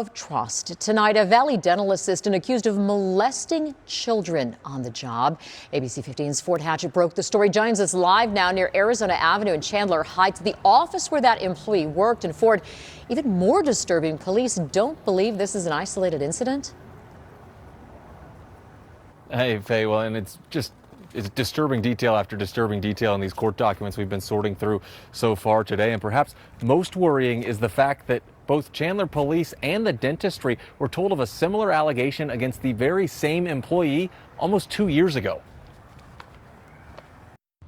of trust. Tonight, a Valley dental assistant accused of molesting children on the job. ABC 15's Fort Hatchett broke the story. Joins us live now near Arizona Avenue in Chandler Heights, the office where that employee worked. And Ford, even more disturbing, police don't believe this is an isolated incident. Hey, Faye, well, and it's disturbing detail after disturbing detail in these court documents we've been sorting through so far today. And perhaps most worrying is the fact that both Chandler police and the dentistry were told of a similar allegation against the very same employee almost 2 years ago.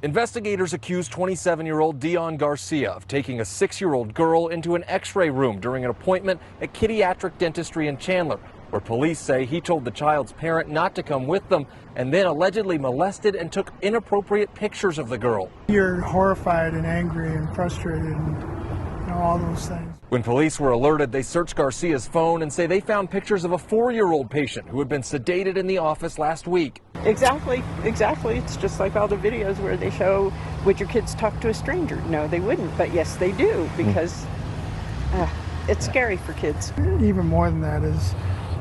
Investigators accused 27-year-old Deion Garcia of taking a 6-year-old girl into an x-ray room during an appointment at Kidiatric Dentistry in Chandler, where police say he told the child's parent not to come with them and then allegedly molested and took inappropriate pictures of the girl. You're horrified and angry and frustrated and all those things. When police were alerted, they searched Garcia's phone and say they found pictures of a 4-year-old patient who had been sedated in the office last week. Exactly. It's just like all the videos where they show, would your kids talk to a stranger? No, they wouldn't, but yes, they do, because it's scary for kids. Even more than that is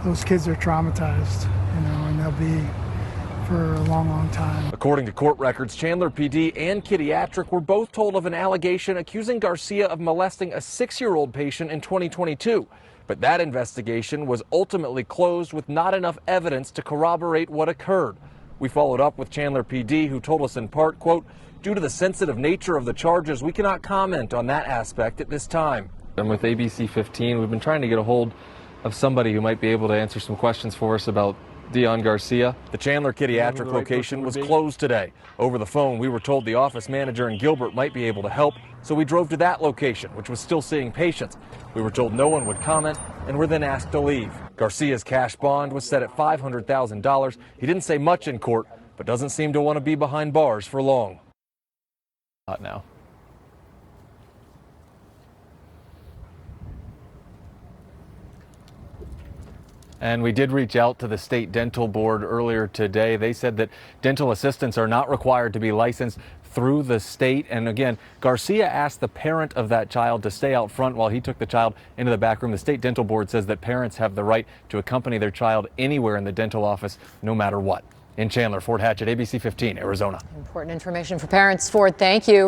those kids are traumatized, and they'll be for a long, long time. According to court records, Chandler PD and Kidiatric were both told of an allegation accusing Garcia of molesting a 6-year-old patient in 2022. But that investigation was ultimately closed with not enough evidence to corroborate what occurred. We followed up with Chandler PD, who told us in part, quote, "Due to the sensitive nature of the charges, we cannot comment on that aspect at this time." And with ABC15, we've been trying to get a hold of somebody who might be able to answer some questions for us about Deion Garcia. The Chandler Kidiatric location was closed today. Over the phone, we were told the office manager in Gilbert might be able to help, so we drove to that location, which was still seeing patients. We were told no one would comment and were then asked to leave. Garcia's cash bond was set at $500,000. He didn't say much in court, but doesn't seem to want to be behind bars for long. Not now. And we did reach out to the state dental board earlier today. They said that dental assistants are not required to be licensed through the state. And again, Garcia asked the parent of that child to stay out front while he took the child into the back room. The state dental board says that parents have the right to accompany their child anywhere in the dental office, no matter what. In Chandler, Fort Hatchett, ABC 15, Arizona. Important information for parents. Ford, thank you.